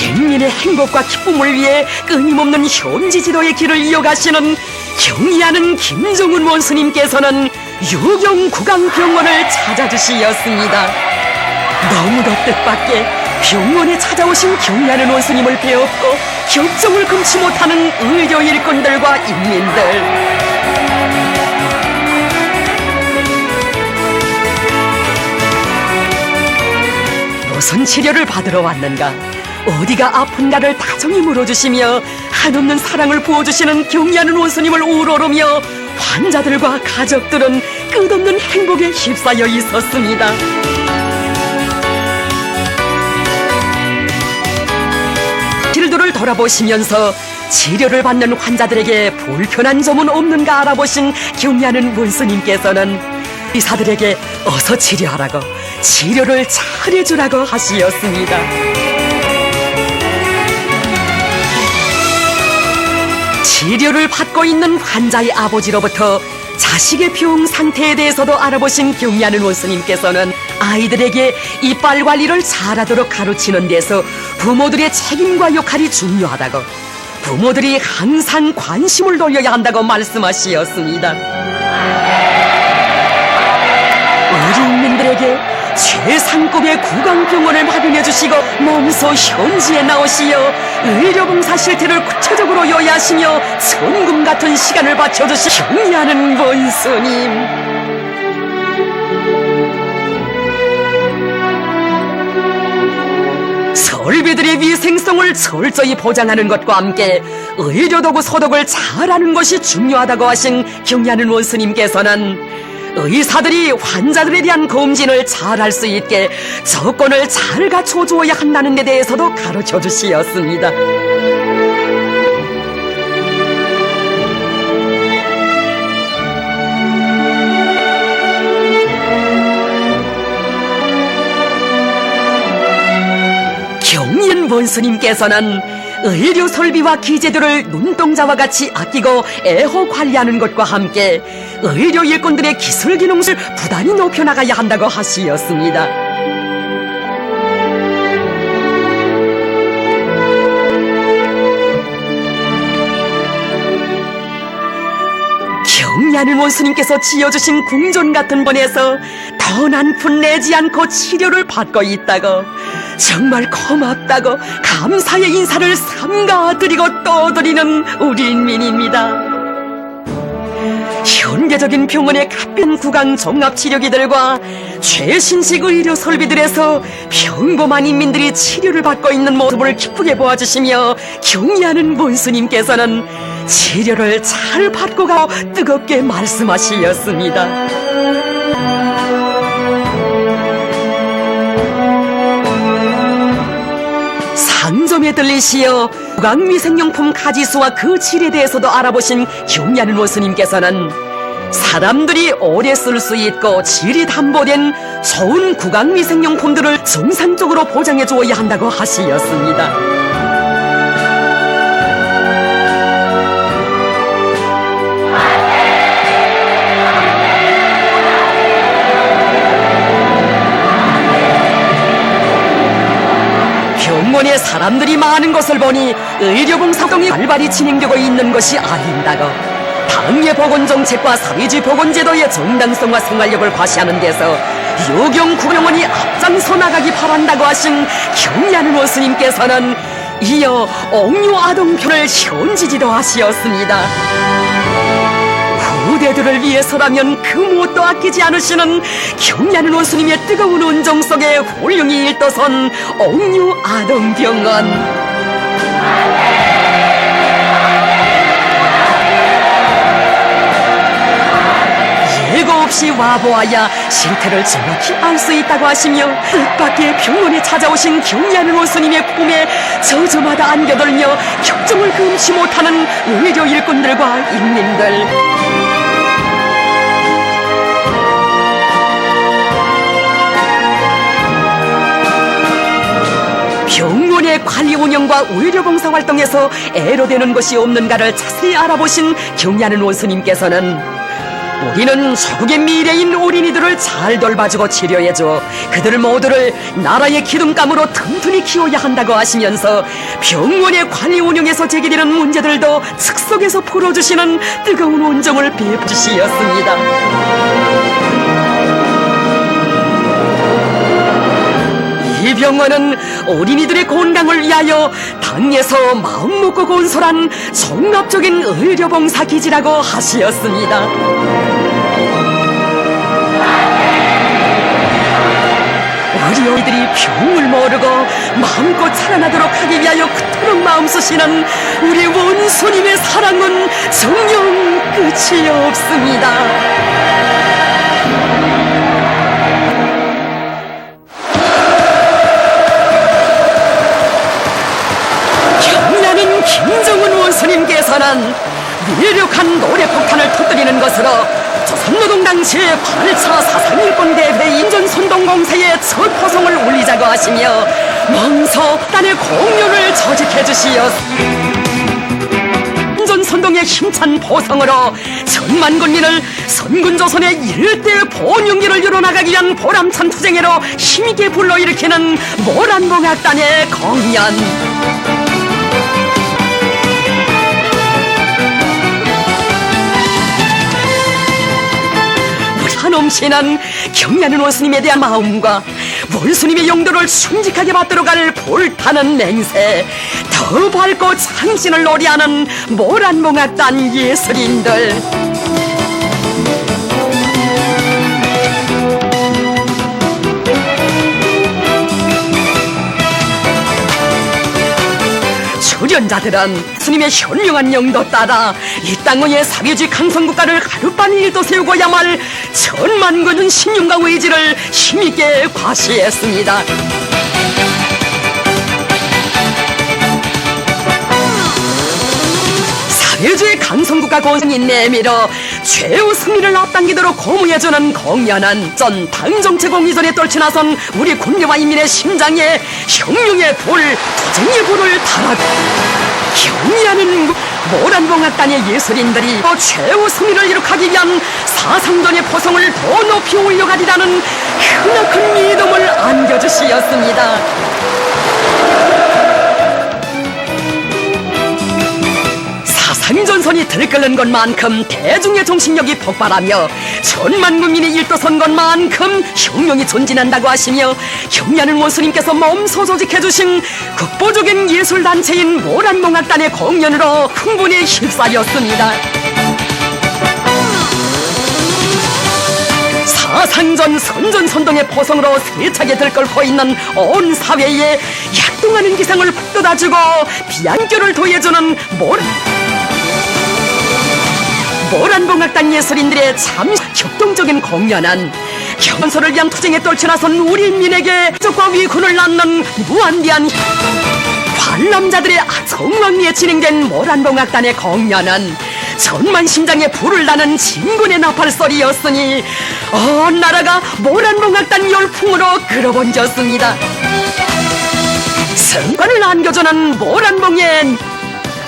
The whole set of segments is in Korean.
백민의 행복과 기쁨을 위해 끊임없는 현지 지도의 길을 이어가시는 경의하는 김정은 원스님께서는 유경구강병원을 찾아주시었습니다. 너무도 뜻밖의 병원에 찾아오신 경의하는 원스님을 배웠고 격정을 금치 못하는 의료 일꾼들과 인민들, 무슨 치료를 받으러 왔는가, 어디가 아픈가를 다정히 물어주시며 한없는 사랑을 부어주시는 경의하는 원스님을 우러러며 환자들과 가족들은 끝없는 행복에 휩싸여 있었습니다. 길도를 돌아보시면서 치료를 받는 환자들에게 불편한 점은 없는가 알아보신 경의하는 원스님께서는 의사들에게 어서 치료하라고, 치료를 잘해주라고 하시었습니다. 치료를 받고 있는 환자의 아버지로부터 자식의 병 상태에 대해서도 알아보신 경의하는 원스님께서는 아이들에게 이빨 관리를 잘하도록 가르치는 데서 부모들의 책임과 역할이 중요하다고, 부모들이 항상 관심을 돌려야 한다고 말씀하시었습니다. 어린이들에게 최상급의 구강병원을 마련해 주시고 몸소 현지에 나오시어 의료봉사 실태를 구체적으로 요약하시며 천금 같은 시간을 바쳐주시 경의하는 원스님, 설비들의 위생성을 철저히 보장하는 것과 함께 의료도구 소독을 잘하는 것이 중요하다고 하신 경의하는 원스님께서는 의사들이 환자들에 대한 검진을 잘할 수 있게 조건을 잘 갖춰주어야 한다는 데 대해서도 가르쳐 주시었습니다. 경의한 원스님께서는 의료 설비와 기재들을 눈동자와 같이 아끼고 애호 관리하는 것과 함께 의료 일꾼들의 기술 기능을 부단히 높여나가야 한다고 하시었습니다. 경의하는 원스님께서 지어주신 궁전 같은 번에서 더 난푼 내지 않고 치료를 받고 있다고, 정말 고맙다고 감사의 인사를 삼가 드리고 또 드리는 우리 인민입니다. 현대적인 병원의 값빈 구강 종합치료기들과 최신식 의료 설비들에서 평범한 인민들이 치료를 받고 있는 모습을 기쁘게 보아주시며 경의하는 원스님께서는 치료를 잘 받고 가고 뜨겁게 말씀하시었습니다. 상점에 들리시어 구강위생용품 가지수와 그 질에 대해서도 알아보신 경의하는 원스님께서는 사람들이 오래 쓸 수 있고 질이 담보된 좋은 구강위생용품들을 정상적으로 보장해 주어야 한다고 하시었습니다. 병원에 사람들이 많은 것을 보니 의료봉사활동이 활발히 진행되고 있는 것이 아닌다고, 당의 보건정책과 사회주의 보건제도의 정당성과 생활력을 과시하는 데서 유경구병원이 앞장서 나가기 바란다고 하신 경의하는 원스님께서는 이어 옥류아동편을 현지 지도하시었습니다. 후대들을 위해서라면 그 무엇도 아끼지 않으시는 경의하는 원스님의 뜨거운 온정 속에 훌륭히 일떠선 옥류아동병원. 예고 없이 와보아야 실태를 정확히 알 수 있다고 하시며 뜻밖의 병원에 찾아오신 경의하는 원스님의 품에 저저마다 안겨들며 격정을 금치 못하는 의료 일꾼들과 인민들, 병원의 관리 운영과 의료봉사 활동에서 애로되는 것이 없는가를 자세히 알아보신 경의하는 원스님께서는 우리는 조국의 미래인 어린이들을 잘 돌봐주고 치료해줘 그들 모두를 나라의 기둥감으로 튼튼히 키워야 한다고 하시면서 병원의 관리 운영에서 제기되는 문제들도 즉석에서 풀어주시는 뜨거운 온정을 베푸시었습니다. 이 병원은 어린이들의 건강을 위하여 당에서 마음먹고 건설한 종합적인 의료봉사기지라고 하시었습니다. 우리 어린이들이 병을 모르고 마음껏 살아나도록 하기 위하여 그토록 마음 쓰시는 우리 원수님의 사랑은 정녕 끝이 없습니다. 김정은 원수님께서는 위력한 노래폭탄을 터뜨리는 것으로 조선노동당 제8차 사상일권대회 인전선동공사의 첫 포성을 울리자고 하시며 멍서 단의 공연을 조직해 주시었습니다. 인전선동의 힘찬 포성으로 천만 군민을 선군조선의 일대 본용기를 이뤄나가기 위한 보람찬 투쟁으로 힘있게 불러일으키는 모란봉악단의 공연. 넘치는 경애하는 원수님에 대한 마음과 원수님의 용도를 순직하게 받들어갈 불타는 맹세, 더 밝고 창신을 노래하는 모란봉악단 예술인들. 출연자들은 스님의 현명한 영도 따라 이 땅의 사회주의 강성국가를 하루빨리 일도세우고야 말 천만군은 신념과 의지를 힘있게 과시했습니다. 사회주의 강성국가 건설이 내밀어 최후 승리를 앞당기도록 고무해주는 공연은 전 당정체 공리전에 떨쳐나선 우리 군대와 인민의 심장에 혁명의 불, 투쟁의 불을 달아고 경의하는 모란봉악단의 예술인들이 최후 승리를 이룩하기 위한 사상전의 포성을 더 높이 올려가리라는 크나큰 믿음을 안겨주시었습니다. 사상전선이 들끓는 것만큼 대중의 정신력이 폭발하며 천만 국민이 일도선 것만큼 혁명이 존진한다고 하시며 경의하는 원수님께서 몸소 조직해주신 국보적인 예술단체인 모란봉악단의 공연으로 흥분에 휩싸였습니다. 사상전 선전선동의 포성으로 세차게 들끓고 있는 온 사회에 약동하는 기상을 북돋아주고 비안결을 더해주는 모란봉악단 예술인들의 참 격동적인 공연은 경선을 위한 투쟁에 떨쳐나선 우리 인민에게 적과 위군을 낳는 무한대한 관람자들의 정왕리에 진행된 모란봉악단의 공연은 천만 심장에 불을 나는 진군의 나팔소리였으니 온 나라가 모란봉악단 열풍으로 끌어번졌습니다. 성과를 안겨주는 모란봉의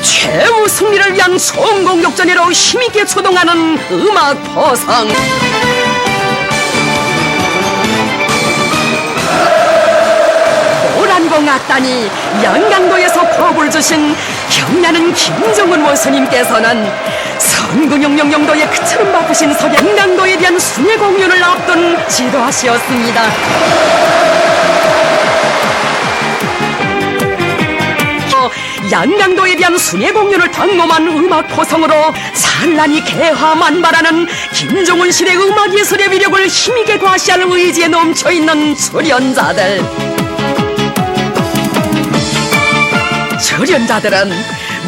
최후 승리를 위한 성공격전으로 힘있게 초동하는 음악 포성. 모란봉악단이 양강도에서 법을 주신 경나는 김정은 원수님께서는 선군영령령도에 그처럼 바쁘신 양강도에 대한 순회 공연을 앞둔 지도하시었습니다. 양강도에 대한 순회 공연을 단검한 음악 포성으로 찬란히 개화만발하는 김정은 시대 음악 예술의 위력을 힘있게 과시할 의지에 넘쳐있는 출연자들. 출연자들은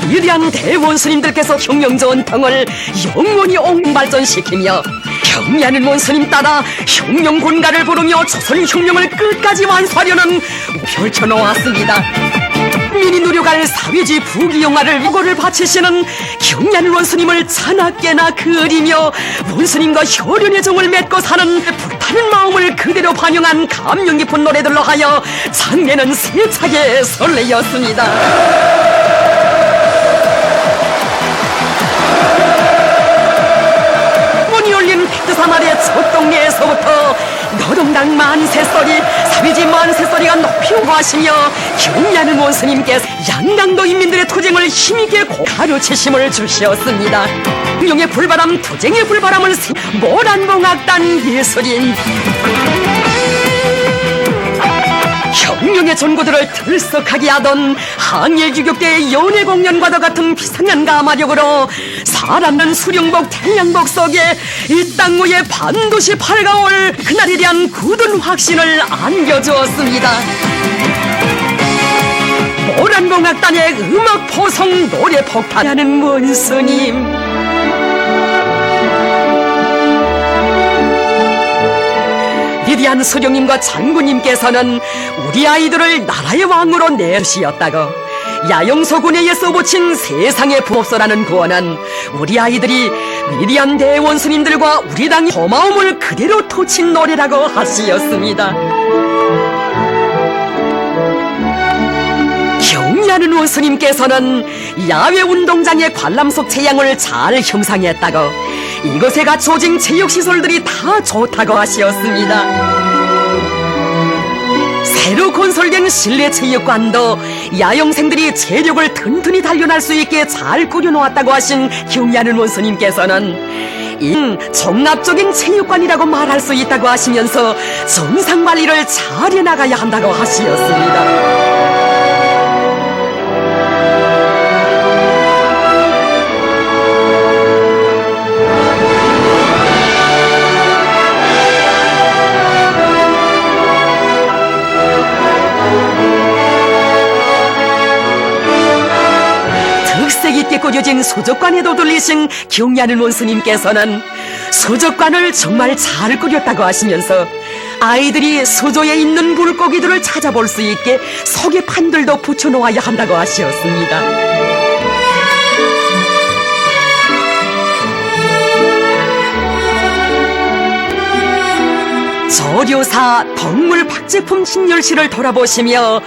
위대한 대원수님들께서 혁명전통을 영원히 옹발전시키며 경의하는 원수님 따라 혁명 군가를 부르며 조선 혁명을 끝까지 완수하려는 펼쳐놓았습니다. 민이 누려갈 사회주의 부귀영화를 우고를 바치시는 경의하는 원수님을 자나깨나 그리며 원수님과 혈연의 정을 맺고 사는 불타는 마음을 그대로 반영한 감명 깊은 노래들로 하여 장례는 세차게 설레였습니다. 문이 열린 12~13알의 첫 동네에서부터 노동당 만세소리, 사비지 만세소리가 높이 오가시며 경리하는 원스님께서 양강도 인민들의 투쟁을 힘있게 가르치심을 주시었습니다. 용의 불바람, 투쟁의 불바람을 모란봉악단 예술인 혁명의 전구들을 들썩하게 하던 항일규격대의 연애공연과도 같은 비상한 가마력으로 사람은 수령복 태양복 속에 이 땅 위에 반드시 밝아올 그날에 대한 굳은 확신을 안겨주었습니다. 모란봉악단의 음악 포성 노래 폭탄하는 원스님, 위대한 수령님과 장군님께서는 우리 아이들을 나라의 왕으로 내시었다고 야영소군에 써붙인 세상의 부업소라는 구원은 우리 아이들이 위대한 대원수님들과 우리 당의 고마움을 그대로 토친 노래라고 하시었습니다. 경리하는 원수님께서는 야외 운동장의 관람석 체양을 잘 형상했다고 이곳에 갖춰진 체육시설들이 다 좋다고 하시었습니다. 새로 건설된 실내 체육관도 야영생들이 체력을 튼튼히 단련할 수 있게 잘 꾸려놓았다고 하신 경리하는 원수님께서는 이 종합적인 체육관이라고 말할 수 있다고 하시면서 정상관리를 잘 해나가야 한다고 하시었습니다. 특색 있게 꾸려진 수족관에도 들리신 경리하는 원수님께서는 수족관을 정말 잘 꾸렸다고 하시면서 아이들이 수조에 있는 물고기들을 찾아볼 수 있게 소개판들도 붙여놓아야 한다고 하시었습니다. 조류사 덕물 박제품 진열실을 돌아보시며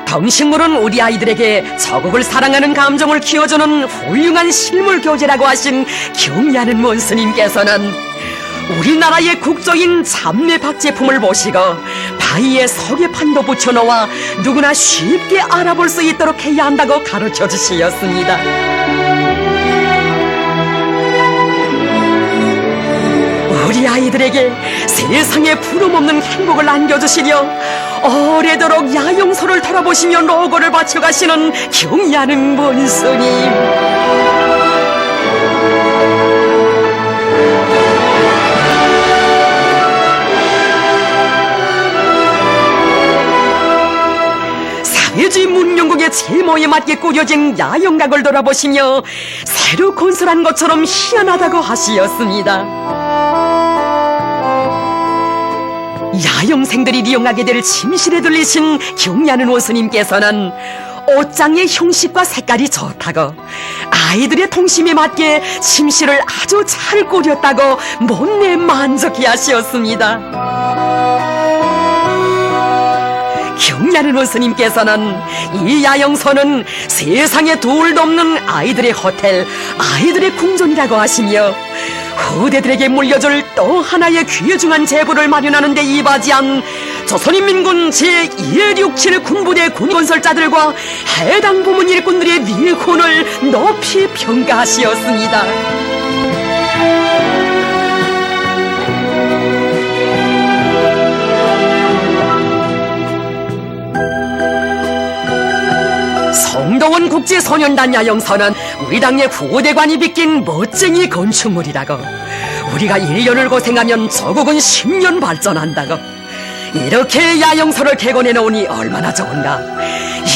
덩식물은 우리 아이들에게 저국을 사랑하는 감정을 키워주는 훌륭한 실물 교재라고 하신 경리하는 원스님께서는 우리나라의 국조인 잡내 박제품을 보시고 바위에 소개판도 붙여놓아 누구나 쉽게 알아볼 수 있도록 해야 한다고 가르쳐 주시었습니다. 우리 아이들에게 세상에 부름없는 행복을 안겨주시려 오래도록 야영소를 돌아보시며 노고를 바쳐가시는 경리하는 원수님, 사회주의 문명국의 제모에 맞게 꾸려진 야영각을 돌아보시며 새로 건설한 것처럼 희한하다고 하시었습니다. 야영생들이 이용하게 될 침실에 들리신 경리하는 원수님께서는 옷장의 형식과 색깔이 좋다고 아이들의 통심에 맞게 침실을 아주 잘 꾸렸다고 못내 만족해 하시었습니다. 경리하는 원수님께서는 이 야영소는 세상에 둘도 없는 아이들의 호텔, 아이들의 궁전이라고 하시며 후대들에게 물려줄 또 하나의 귀중한 제보를 마련하는 데 이바지한 조선인민군 제267 군부대 군건설자들과 해당 부문 일꾼들의 미훈을 높이 평가하시었습니다. 송도원 국제소년단 야영소는 우리 당의 후대관이 빚긴 멋쟁이 건축물이라고 우리가 1년을 고생하면 저국은 10년 발전한다고 이렇게 야영소를 개건해 놓으니 얼마나 좋은가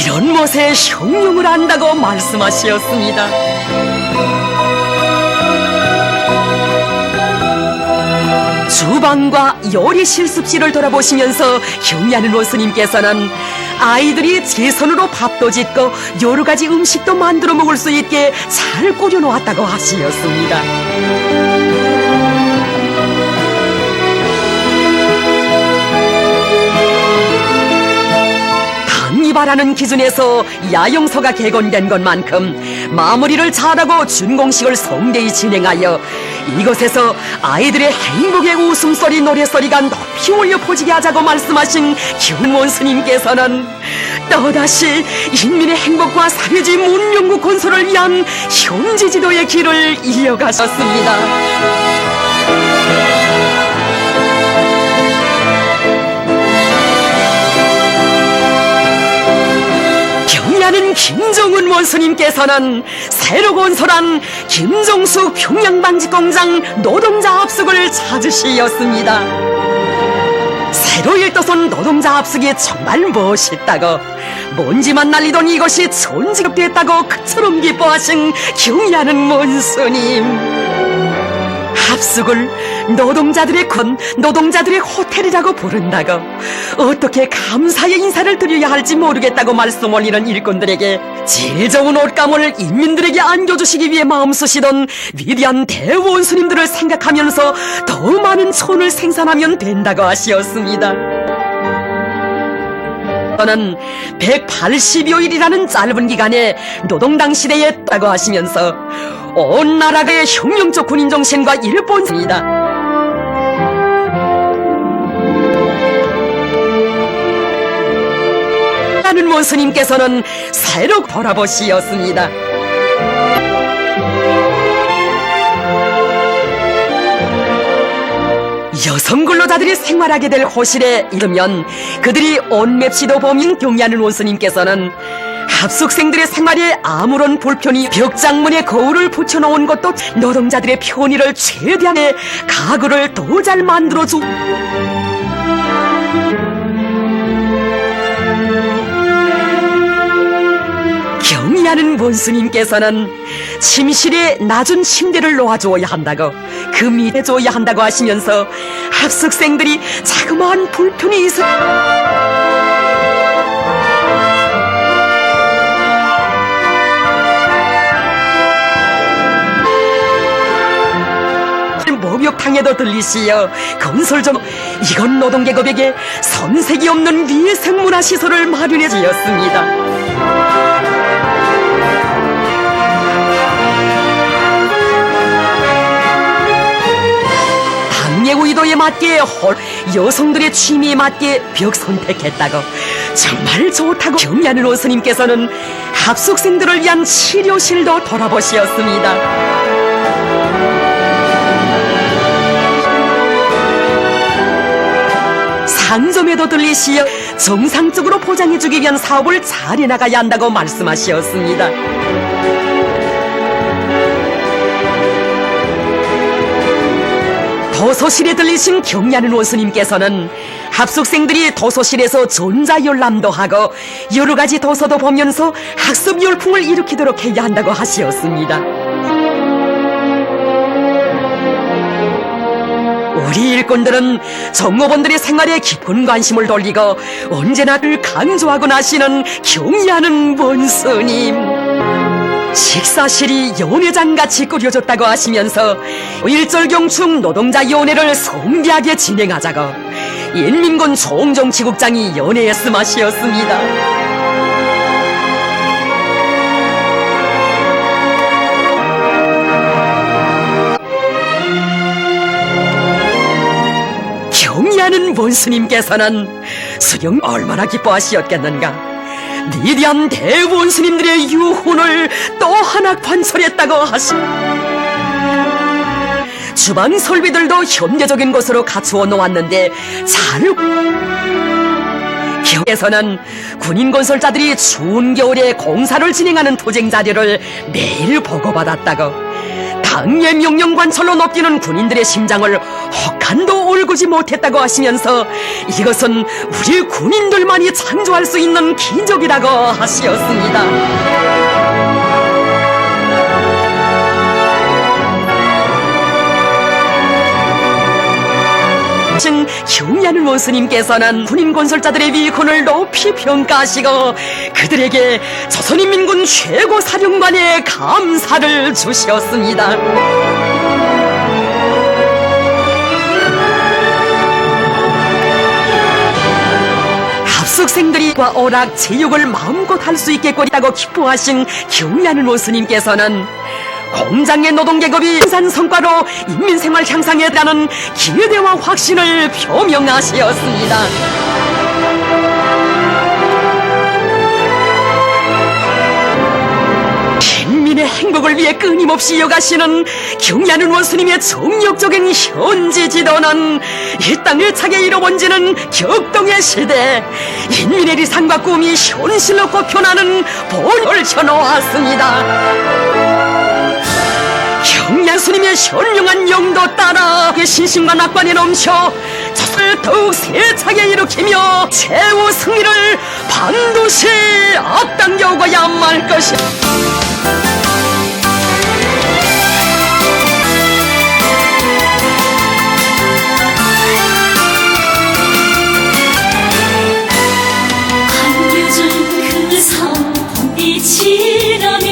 이런 멋에 혁명을 한다고 말씀하시었습니다. 주방과 요리 실습실을 돌아보시면서 경리하는 원수님께서는 아이들이 제 손으로 밥도 짓고 여러 가지 음식도 만들어 먹을 수 있게 잘 꾸려놓았다고 하시었습니다. 단위반 말하는 기준에서 야영서가 개건된 것만큼 마무리를 잘하고 준공식을 성대히 진행하여 이곳에서 아이들의 행복의 웃음소리 노래소리가 높이 울려 퍼지게 하자고 말씀하신 김훈원 스님께서는 또다시 인민의 행복과 사회주의 문명국 건설을 위한 현지지도의 길을 이어가셨습니다. 경야는 김정은 원수님께서는 새로 건설한 김정수 평양방직공장 노동자 합숙을 찾으시었습니다. 새로 일떠선 노동자 합숙이 정말 멋있다고, 먼지만 날리던 이것이 전지급됐다고 그처럼 기뻐하신 경야는 원수님. 합숙을 노동자들의 호텔이라고 부른다고, 어떻게 감사의 인사를 드려야 할지 모르겠다고 말씀 올리는 일꾼들에게 제일 좋은 옷감을 인민들에게 안겨주시기 위해 마음 쓰시던 위대한 대원수님들을 생각하면서 더 많은 천을 생산하면 된다고 하시었습니다. 저는 180여일이라는 짧은 기간에 노동당 시대에 했다고 하시면서 온 나라의 혁명적 군인 정신과 일본입니다. 라는 원수님께서는 새로 돌아보시었습니다. 여성 근로자들이 생활하게 될 호실에 이르면 그들이 온 맵시도 범인 경야는 원수님께서는 합숙생들의 생활에 아무런 불편이 벽장문에 거울을 붙여놓은 것도 노동자들의 편의를 최대한의 가구를 더 잘 만들어주 경야는 원수님께서는 침실에 낮은 침대를 놓아주어야 한다고, 그 밑에 줘야 한다고 하시면서 합숙생들이 자그마한 불편이 있어 목욕탕에도 들리시어 건설 좀 이건 노동계급에게 손색이 없는 위생문화시설을 마련해 주었습니다. 당의 의도에 맞게 여성들의 취미에 맞게 벽 선택했다고, 정말 좋다고 경야는 원수님께서는 합숙생들을 위한 치료실도 돌아보시었습니다. 상점에도 들리시어 정상적으로 포장해주기 위한 사업을 잘 해나가야 한다고 말씀하시었습니다. 도서실에 들리신 경야는 원수님께서는 합숙생들이 도서실에서 전자열람도 하고 여러가지 도서도 보면서 학습 열풍을 일으키도록 해야 한다고 하시었습니다. 우리 일꾼들은 종업원들의 생활에 깊은 관심을 돌리고 언제나 늘 강조하고 하시는 경야는 원수님. 식사실이 연회장같이 꾸려졌다고 하시면서 일절경축 노동자연회를 성대하게 진행하자고 인민군 총정치국장이 연회했음하시었습니다. 경야는 원수님께서는 수령 얼마나 기뻐하시었겠는가. 위대한 대원수님들의 유훈을 또 하나 관철했다고 하시. 주방 설비들도 현대적인 것으로 갖추어 놓았는데 경에서는 군인 건설자들이 추운 겨울에 공사를 진행하는 투쟁 자료를 매일 보고받았다고. 당의 명령 관철로 높이는 군인들의 심장을 혹한도 울구지 못했다고 하시면서 이것은 우리 군인들만이 창조할 수 있는 기적이라고 하시었습니다. 경야는 원수님께서는 군인 건설자들의 위훈을 높이 평가하시고 그들에게 조선인민군 최고 사령관의 감사를 주셨습니다. 숙생들이 오락 체육을 마음껏 할 수 있겠거리라고 기뻐하신 경리하는 원스님께서는 공장의 노동계급이 생산 성과로 인민생활 향상에 대한 기대와 확신을 표명하시었습니다. 인민의 행복을 위해 끊임없이 이어가시는 경리하는 원스님의 정력적인 현지 지도는 이 땅을 차게 이뤄번지는 격동의 시대, 인민의 리상과 꿈이 현실로 꼽혀나는 본을 펴놓았습니다. 경리스님의 현명한 용도 따라 그 신심과 낙관이 넘쳐 저를 더욱 세차게 일으키며 최후 승리를 반드시 앞당겨 오고야 말 것이다. 안겨준 그 산 봄빛이라며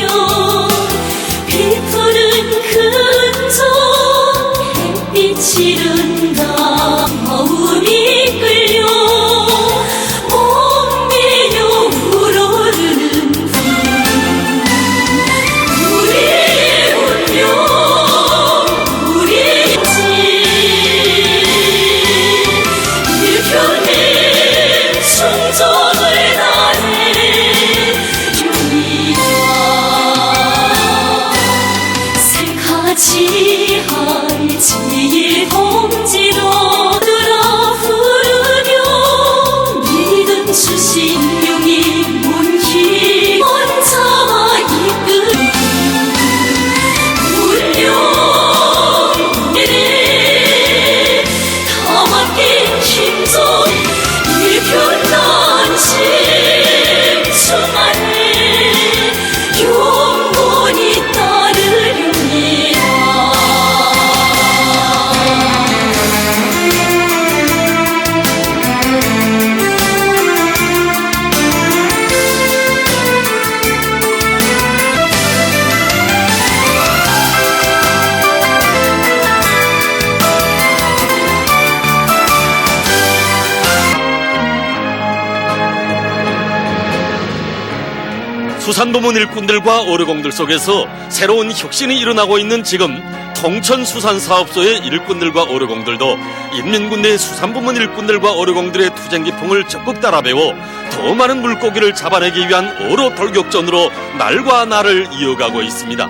비푸른 근성 햇빛이 이른다. 마음이 끌려 몸매여 우러르는 우리의 운명 우리의 지 일편의 충정을 다해 용이다. 색하지 할 지의 봉지로 들어 부르며 믿음 주신 용이 문희 원자와 이끌 운명 내래 다 맡긴 힘조 일편단심 충만해 영원히 따르리라. 수산부문 일꾼들과 어르공들 속에서 새로운 혁신이 일어나고 있는 지금 통천수산사업소의 일꾼들과 어르공들도 인민군대 수산부문 일꾼들과 어르공들의 투쟁기풍을 적극 따라 배워 더 많은 물고기를 잡아내기 위한 어로 돌격전으로 날과 날을 이어가고 있습니다.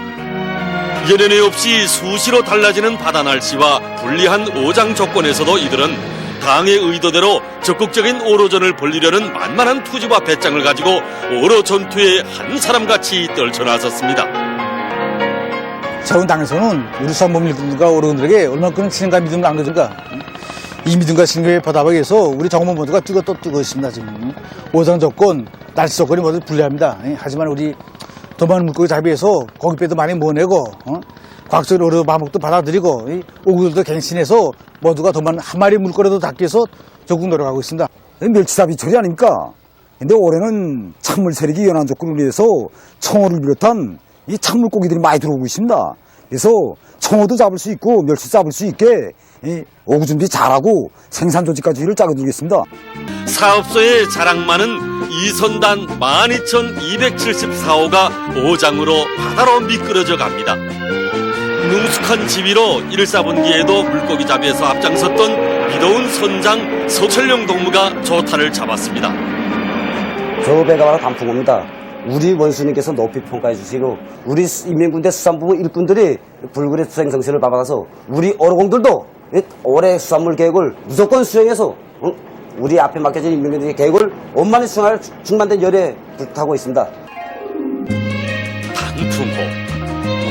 연연해 없이 수시로 달라지는 바다 날씨와 불리한 오장 조건에서도 이들은 당의 의도대로 적극적인 오로전을 벌리려는 만만한 투지와 배짱을 가지고 오로 전투에 한 사람같이 떨쳐나섰습니다. 자원 당에서는 우리 수산부문 일꾼들과 어르신들에게 얼마큼 신임과 믿음을 안겨준가. 이 믿음과 신임에 보답하기 위해서 우리 정부 모두가 뛰고 있습니다. 지금 오장 조건, 날씨 조건이 모두 불리합니다. 하지만 우리 더 많은 물고기 잡기 위해서 고깃배도 많이 모내고 과학적인 어려 방법도 받아들이고 오구들도 갱신해서 모두가 더 많은 한 마리 물거리도 잡기 위해서 적극 노력하고 있습니다. 멸치잡이 철이 아닙니까? 근데 올해는 찬물 세력이 연한 조건을 위해서 청어를 비롯한 이 찬물고기들이 많이 들어오고 있습니다. 그래서 청어도 잡을 수 있고 멸치 잡을 수 있게 오구 준비 잘하고 생산 조직까지를 짜겨두겠습니다. 사업소의 자랑만은 이선단 12,274호가 오장으로 바다로 미끄러져 갑니다. 능숙한 지휘로 1사분기에도 물고기 잡이에서 앞장섰던 미더운 선장 서철령 동무가 조타를 잡았습니다. 저 배가 바로 단풍호입니다. 우리 원수님께서 높이 평가해 주시고 우리 인민군대 수산부문 일꾼들이 불굴의 수행성실을 받아서 우리 어로공들도 올해 수산물 계획을 무조건 수행해서 우리 앞에 맡겨진 인민군대의 계획을 원만히 수행할 충만된 열에 불타고 있습니다. 단풍호,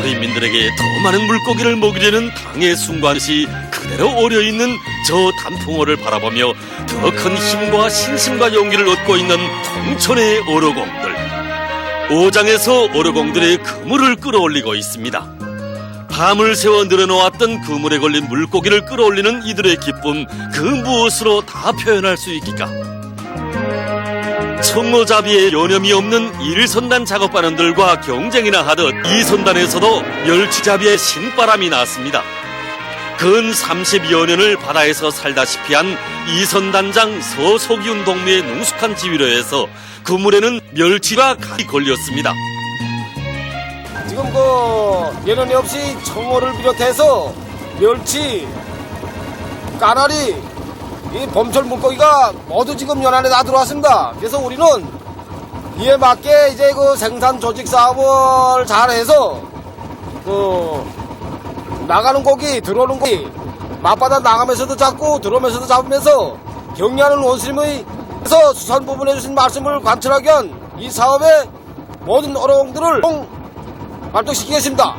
우리 인민들에게 더 많은 물고기를 먹이려는 당의 순간시 그대로 오려있는 저 단풍호를 바라보며 더 큰 힘과 신심과 용기를 얻고 있는 통천의 어로공들. 오장에서 어로공들의 그물을 끌어올리고 있습니다. 밤을 새워 늘어놓았던 그물에 걸린 물고기를 끌어올리는 이들의 기쁨, 그 무엇으로 다 표현할 수 있기까? 청어잡이에 여념이 없는 1선단 작업반원들과 경쟁이나 하듯 2선단에서도 멸치잡이에 신바람이 났습니다. 근 30여 년을 바다에서 살다시피 한 이선단장 서석윤 동무의 능숙한 지휘로 해서 그물에는 멸치가 가히 걸렸습니다. 지금 예년이 없이 청어를 비롯해서 멸치, 까나리, 이 봄철 물고기가 모두 지금 연안에 다 들어왔습니다. 그래서 우리는 이에 맞게 이제 생산 조직 사업을 잘해서 나가는 고기, 들어오는 고기, 맞바다 나가면서도 잡고 들어오면서도 잡으면서 경리하는 원수님의 수산부분 해주신 말씀을 관철하기 위한 이 사업의 모든 어로공들을 발동시키겠습니다.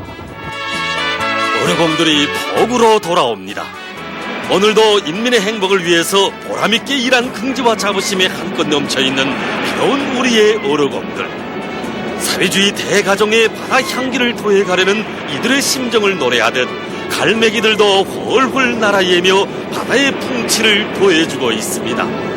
어르공들이 복으로 돌아옵니다. 오늘도 인민의 행복을 위해서 보람있게 일한 긍지와 자부심에 한껏 넘쳐있는 귀여운 우리의 어르공들. 사회주의 대가정의 바다 향기를 토해가려는 이들의 심정을 노래하듯 갈매기들도 훨훨 날아예며 바다의 풍치를 더해주고 있습니다.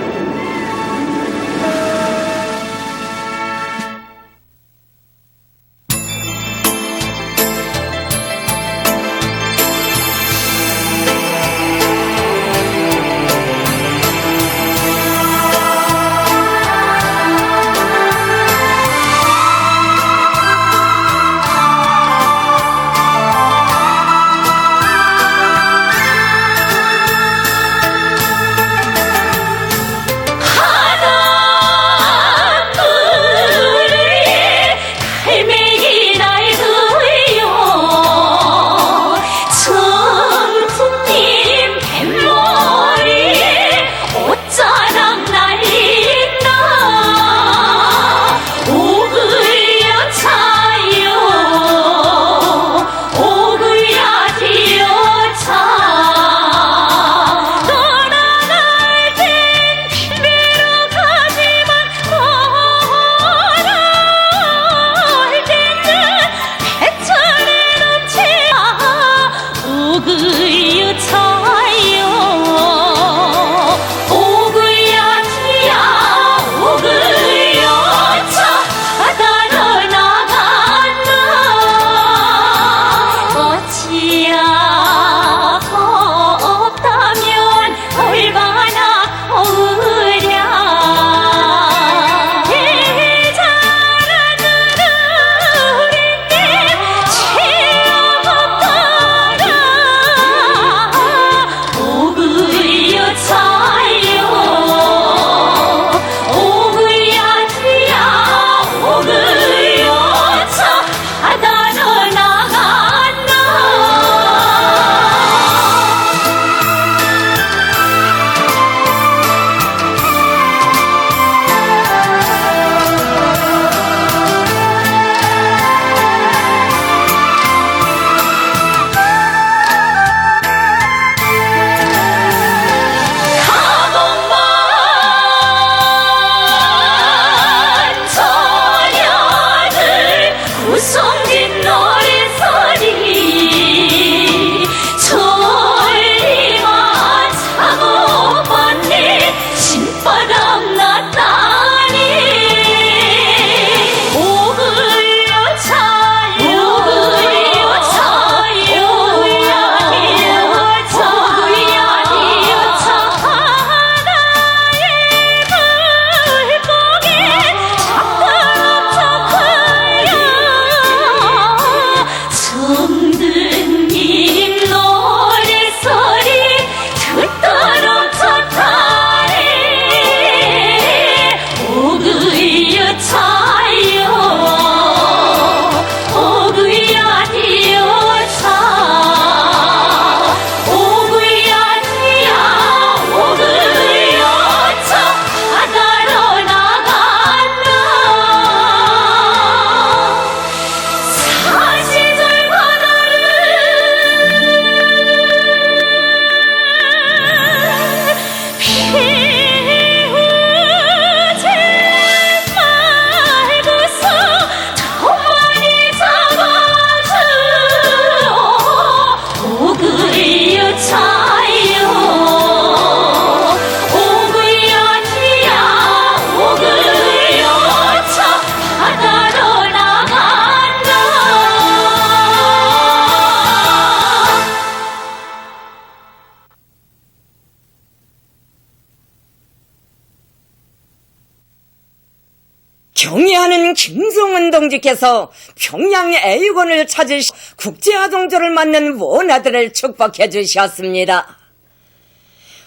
경의하는 김성은 동지께서 평양 애육원을 찾으시 국제아동절을 맞는 원아들을 축복해 주셨습니다.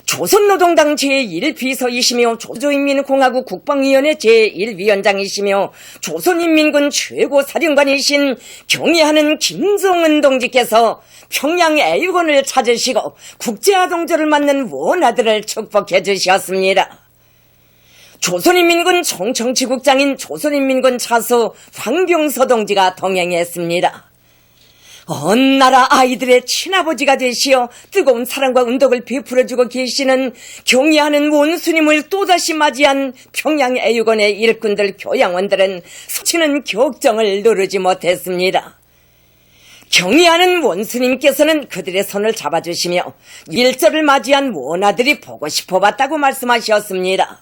조선노동당 제1비서이시며 조조인민공화국 국방위원회 제1위원장이시며 조선인민군 최고사령관이신 경의하는 김성은 동지께서 평양 애육원을 찾으시고 국제아동절을 맞는 원아들을 축복해 주셨습니다. 조선인민군 총청지국장인 조선인민군 차수 황병서 동지가 동행했습니다. 온 나라 아이들의 친아버지가 되시어 뜨거운 사랑과 은덕을 베풀어주고 계시는 경의하는 원수님을 또다시 맞이한 평양애육원의 일꾼들 교양원들은 수치는 격정을 누르지 못했습니다. 경의하는 원수님께서는 그들의 손을 잡아주시며 일절을 맞이한 원아들이 보고 싶어 봤다고 말씀하셨습니다.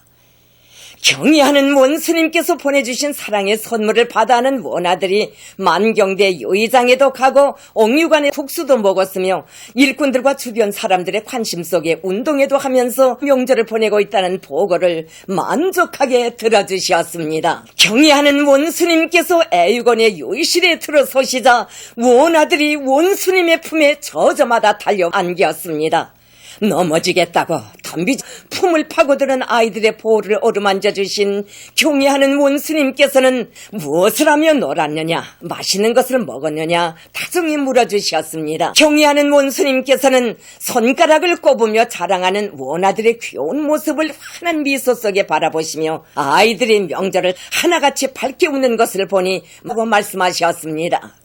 경의하는 원수님께서 보내주신 사랑의 선물을 받아하는 원아들이 만경대 요의장에도 가고 옥류관의 국수도 먹었으며 일꾼들과 주변 사람들의 관심 속에 운동회도 하면서 명절을 보내고 있다는 보고를 만족하게 들어주셨습니다. 경의하는 원수님께서 애육원의 요의실에 들어서시자 원아들이 원수님의 품에 저저마다 달려 안겼습니다. 넘어지겠다고 덤비 품을 파고드는 아이들의 보호를 어루만져 주신 경의하는 원수님께서는 무엇을 하며 놀았느냐, 맛있는 것을 먹었느냐 다정히 물어주셨습니다. 경의하는 원수님께서는 손가락을 꼽으며 자랑하는 원아들의 귀여운 모습을 환한 미소 속에 바라보시며 아이들의 명절을 하나같이 밝게 웃는 것을 보니 라고 말씀하셨습니다.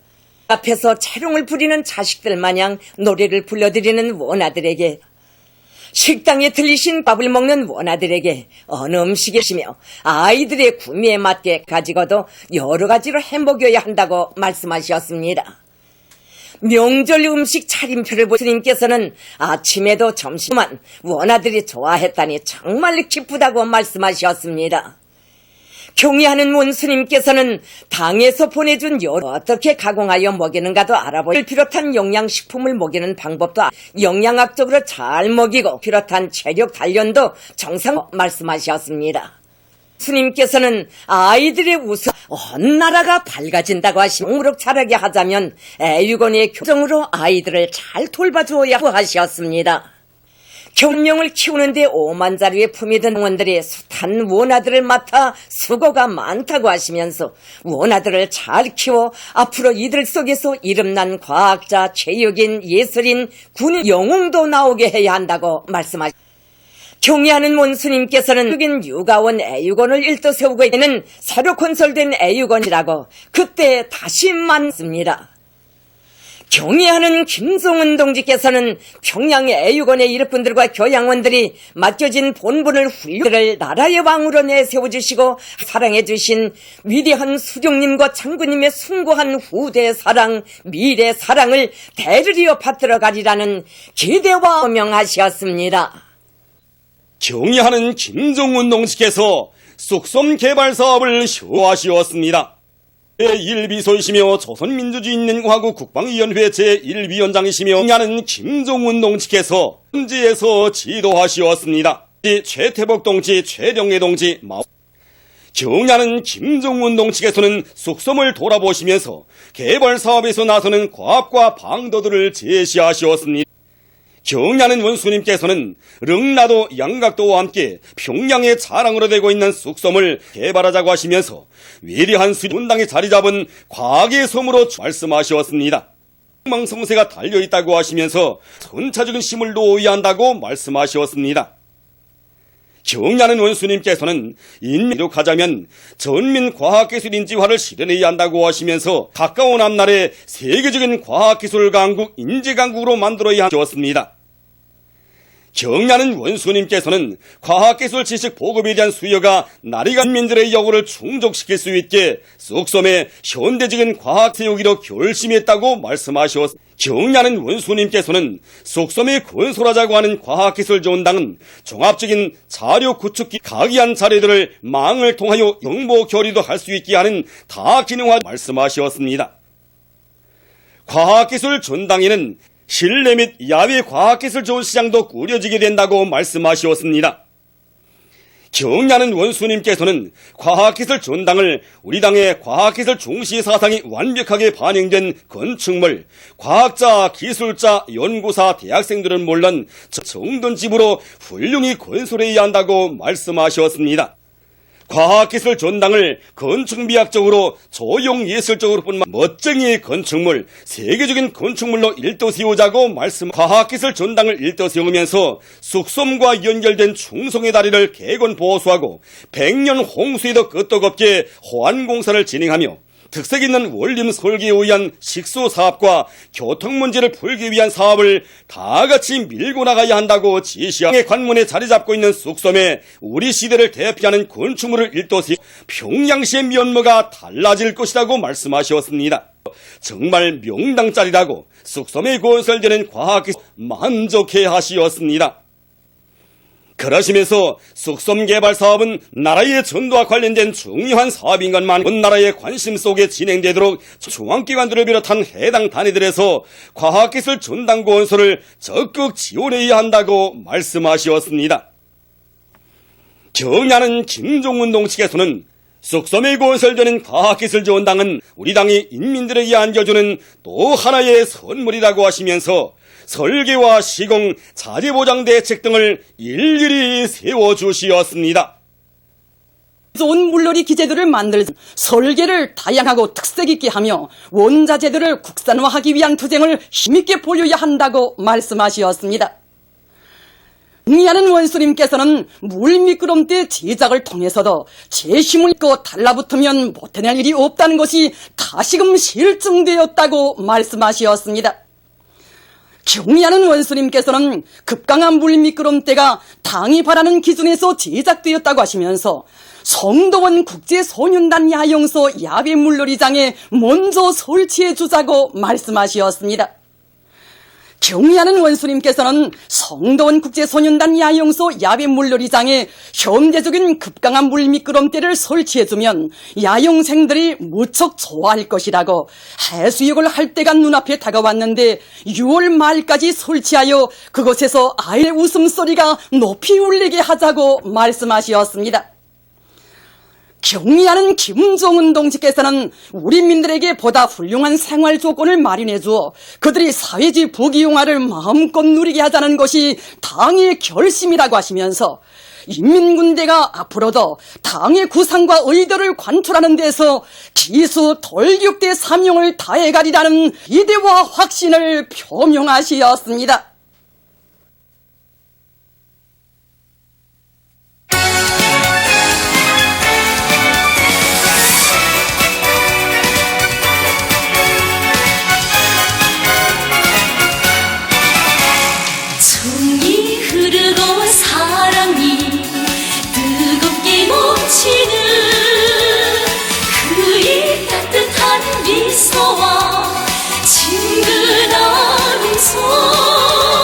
앞에서 재롱을 부리는 자식들 마냥 노래를 불러드리는 원아들에게, 식당에 들리신 밥을 먹는 원아들에게 어느 음식이시며 아이들의 구미에 맞게 가지고도 여러 가지로 해먹여야 한다고 말씀하셨습니다. 명절 음식 차림표를 보신 님께서는 아침에도 점심만 원아들이 좋아했다니 정말 기쁘다고 말씀하셨습니다. 경의하는 원수님께서는 당에서 보내준 여러 어떻게 가공하여 먹이는가도 알아보를 비롯한 영양식품을 먹이는 방법도 영양학적으로 잘 먹이고 비롯한 체력 단련도 정상 말씀하셨습니다. 스님께서는 아이들의 웃음 온 나라가 밝아진다고 하시며 무럭 자라게 하자면 애육원의 교정으로 아이들을 잘 돌봐주어야 하셨습니다. 경명을 키우는데 5만 자루의 품이 든 원들이 숱한 원아들을 맡아 수고가 많다고 하시면서 원아들을 잘 키워 앞으로 이들 속에서 이름난 과학자, 체육인, 예술인, 군인, 영웅도 나오게 해야 한다고 말씀하셨습니다. 경의하는 원수님께서는 여긴 육아원 애육원을 일도 세우고 있는 새로 건설된 애육원이라고 그때 다시 말씀습니다. 경의하는 김성은 동지께서는 평양의 애육원의 일꾼들과 교양원들이 맡겨진 본분을 훌륭히 나라의 왕으로 내세워주시고 사랑해주신 위대한 수령님과 장군님의 숭고한 후대 사랑, 미래 사랑을 대를 이어 받들어 가리라는 기대와 소명하셨습니다. 경의하는 김정은 동지께서 쑥섬 개발 사업을 효하시었습니다. 제1비서이시며 조선민주주의인민공화국 국방위원회 제1위원장이시며 경의하는 김정은 동지께서 현지에서 지도하시었습니다. 최태복 동지, 최령래 동지, 경의하는 김정은 동지께서는 쑥섬을 돌아보시면서 개발 사업에서 나서는 과학과 방도들을 제시하시었습니다. 경의하는 원수님께서는 릉나도 양각도와 함께 평양의 자랑으로 되고 있는 쑥섬을 개발하자고 하시면서 위대한 수군당에 자리 잡은 과학의 섬으로 말씀하셨습니다. 망성세가 달려있다고 하시면서 선차적인 힘을 놓아야 한다고 말씀하셨습니다. 경의하는 원수님께서는 인민이룩하자면 전민 과학기술인지화를 실현해야 한다고 하시면서 가까운 앞날에 세계적인 과학기술 강국, 인재 강국으로 만들어야 하셨습니다. 경의하는 원수님께서는 과학기술 지식 보급에 대한 수요가 나리간 민들의 요구를 충족시킬 수 있게 쑥섬에 현대적인 과학 세우기로 결심했다고 말씀하셨습니다. 경의하는 원수님께서는 쑥섬에 건설하자고 하는 과학기술 전당은 종합적인 자료 구축기 각이한 자료들을 망을 통하여 정보 교류도 할 수 있게 하는 다기능화 말씀하셨습니다. 과학기술 전당에는 실내 및 야외 과학기술 좋은 시장도 꾸려지게 된다고 말씀하셨습니다. 경야는 원수님께서는 과학기술 전당을 우리 당의 과학기술 중시 사상이 완벽하게 반영된 건축물, 과학자, 기술자, 연구사, 대학생들은 물론 정돈집으로 훌륭히 건설해야 한다고 말씀하셨습니다. 과학기술 전당을 건축미학적으로 조형예술적으로 뿐만 멋쟁이 건축물, 세계적인 건축물로 일도세우자고 과학기술 전당을 일도세우면서 숙섬과 연결된 충성의 다리를 개건 보수하고 100년 홍수에도 끄떡없게 호안공사를 진행하며 특색 있는 원림 설계에 의한 식수 사업과 교통 문제를 풀기 위한 사업을 다 같이 밀고 나가야 한다고 지시하고 관문에 자리 잡고 있는 숙섬에 우리 시대를 대표하는 건축물을 일도세워 평양시의 면모가 달라질 것이라고 말씀하셨습니다. 정말 명당짜리라고 숙섬에 건설되는 과학기술 만족해 하시었습니다. 그러시면서 숙섬 개발 사업은 나라의 전도와 관련된 중요한 사업인 것만 온 나라의 관심 속에 진행되도록 중앙기관들을 비롯한 해당 단위들에서 과학기술 전당 건설을 적극 지원해야 한다고 말씀하셨습니다. 경야는 김종훈 동측에서는 숙섬에 건설되는 과학기술 전당은 우리 당이 인민들에게 안겨주는 또 하나의 선물이라고 하시면서 설계와 시공, 자재보장 대책 등을 일일이 세워주시었습니다. 좋은 물놀이 기재들을 만들자 설계를 다양하고 특색 있게 하며 원자재들을 국산화하기 위한 투쟁을 힘있게 벌여야 한다고 말씀하셨습니다. 경야는 원수님께서는 물미끄럼대 제작을 통해서도 제 힘을 입고 달라붙으면 못해낼 일이 없다는 것이 다시금 실증되었다고 말씀하셨습니다. 경야는 원수님께서는 급강한 물미끄럼대가 당이 바라는 기준에서 제작되었다고 하시면서 성도원 국제소년단 야영소 야외 물놀이장에 먼저 설치해 주자고 말씀하셨습니다. 경야는 원수님께서는 성도원 국제소년단 야영소 야외 물놀이장에 현대적인 급강한 물미끄럼대를 설치해주면 야영생들이 무척 좋아할 것이라고 해수욕을 할 때가 눈앞에 다가왔는데 6월 말까지 설치하여 그곳에서 아이의 웃음소리가 높이 울리게 하자고 말씀하셨습니다. 경야는 김종훈 동지께서는 우리 민들에게 보다 훌륭한 생활 조건을 마련해 주어 그들이 사회주의 부귀영화를 마음껏 누리게 하자는 것이 당의 결심이라고 하시면서 인민군대가 앞으로도 당의 구상과 의도를 관철하는 데서 기수 돌격대 사명을 다해가리라는 기대와 확신을 표명하시었습니다. 정이 흐르고 사랑이 뜨겁게 넘치는 그의 따뜻한 미소와 친근한 음성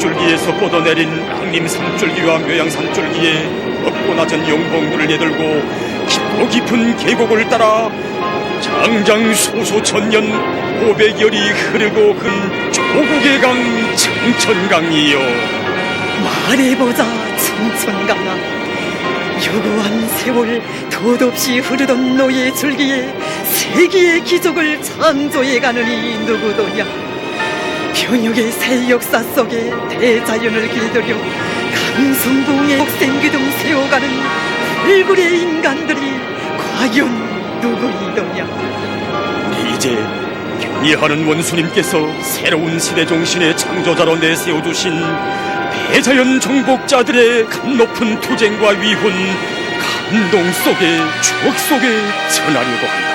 산줄기에서 뻗어내린 양림 산줄기와 묘양 산줄기에 높고 낮은 용봉들을 내들고 깊고 깊은 계곡을 따라 장장 소소천년 500여리 흐르고 근 조국의 강 청천강이요. 말해보자 청천강아, 유구한 세월 덧없이 흐르던 너의 줄기에 세기의 기적을 창조해가느니 누구더냐. 변혁의 새 역사 속에 대자연을 길들여 감성봉의 복생기둥 세워가는 불굴의 인간들이 과연 누구이더냐. 우리 이제 경의하는 원수님께서 새로운 시대 정신의 창조자로 내세워주신 대자연 정복자들의 감높은 투쟁과 위훈, 감동 속에 추억 속에 전하려고 한다.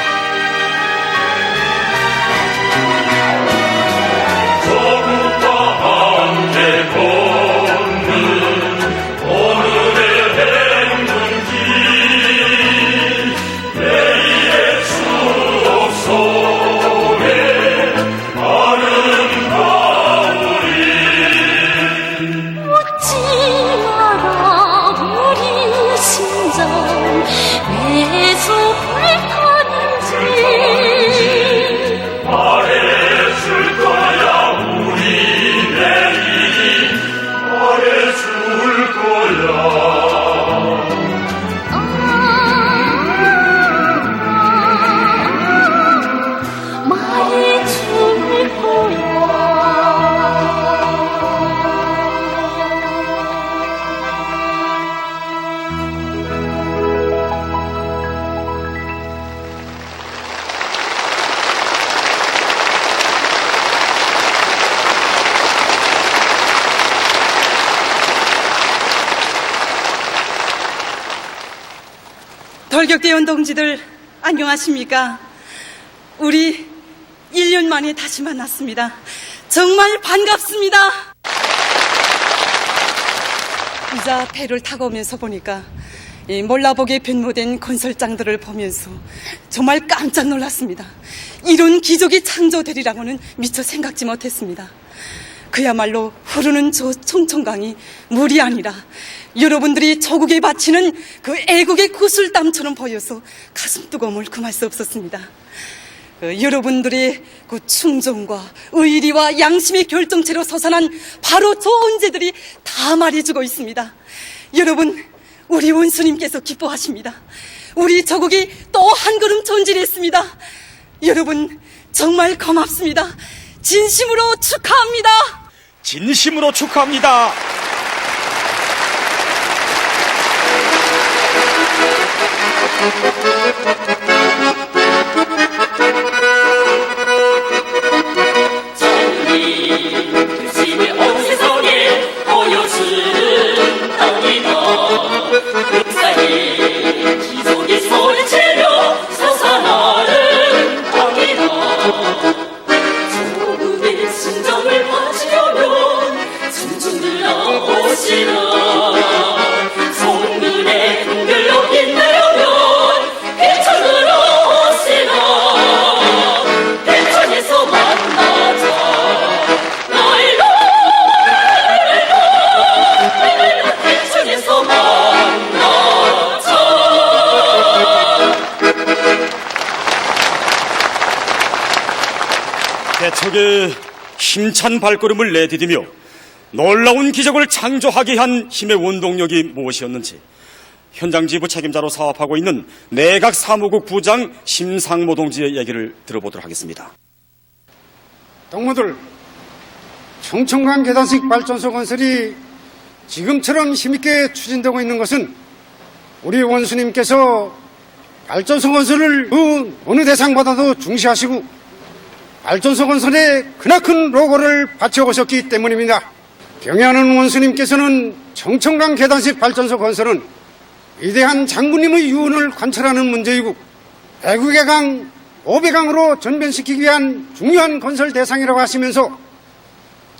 묻지 마라 우리 심장 왜 숲을 타는지. 말해줄 거야 우리 내일이 말해줄 거야. 말해줄 거야. 돌격대원 동지들 안녕하십니까? 우리 1년 만에 다시 만났습니다. 정말 반갑습니다. 이자 배를 타고 오면서 보니까 이 몰라보게 변모된 건설장들을 보면서 정말 깜짝 놀랐습니다. 이런 기적이 창조되리라고는 미처 생각지 못했습니다. 그야말로 흐르는 저 청천강이 물이 아니라 여러분들이 조국에 바치는 그 애국의 구슬땀처럼 보여서 가슴 뜨거움을 금할 수 없었습니다. 여러분들의 그 충정과 의리와 양심의 결정체로 솟아난 바로 저 언제들이 다 말해주고 있습니다. 여러분, 우리 원수님께서 기뻐하십니다. 우리 조국이 또 한 걸음 전진했습니다. 여러분, 정말 고맙습니다. 진심으로 축하합니다. 진심으로 축하합니다. 교심의 온 세상에 보여주는 땅이다. 역사의 기적이 소리치며 솟아나는 땅이다. 조국의 심정을 바치려면 청춘들아 오시라. 성문의 금별로 빛나려면 회천으로 오시라. 회천에서 만나자. 회천에서 만나자. 대척에 힘찬 발걸음을 내디디며 놀라운 기적을 창조하게 한 힘의 원동력이 무엇이었는지 현장 지부 책임자로 사업하고 있는 내각 사무국 부장 심상모 동지의 얘기를 들어보도록 하겠습니다. 동무들, 청천강 계단식 발전소 건설이 지금처럼 힘있게 추진되고 있는 것은 우리 원수님께서 발전소 건설을 그 어느 대상보다도 중시하시고 발전소 건설에 크나큰 로고를 바쳐오셨기 때문입니다. 경애하는 원수님께서는 청천강 계단식 발전소 건설은 위대한 장군님의 유언을 관철하는 문제이고 대국의 강 500강으로 전변시키기 위한 중요한 건설 대상이라고 하시면서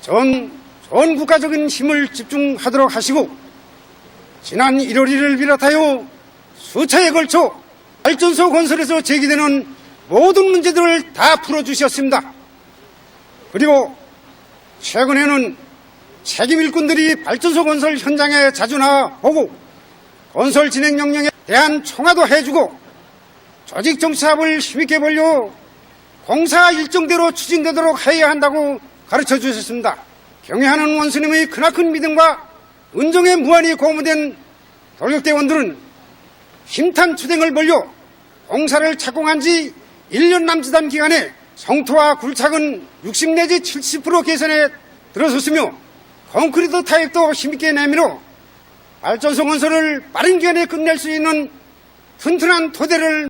전 국가적인 힘을 집중하도록 하시고 지난 1월 1일 비롯하여 수차에 걸쳐 발전소 건설에서 제기되는 모든 문제들을 다 풀어주셨습니다. 그리고 최근에는 책임 일꾼들이 발전소 건설 현장에 자주 나와 보고 건설 진행 명령에 대한 총화도 해주고 조직 정치 사업을 힘있게 벌려 공사 일정대로 추진되도록 해야 한다고 가르쳐 주셨습니다. 경애하는 원수님의 크나큰 믿음과 은정에 무한히 고무된 돌격대원들은 힘탄 투쟁을 벌여 공사를 착공한 지 1년 남짓한 기간에 성토와 굴착은 60 내지 70% 개선에 들어섰으며 콘크리트 타입도 힘있게 내밀어 발전소 건설을 빠른 기간에 끝낼 수 있는 튼튼한 토대를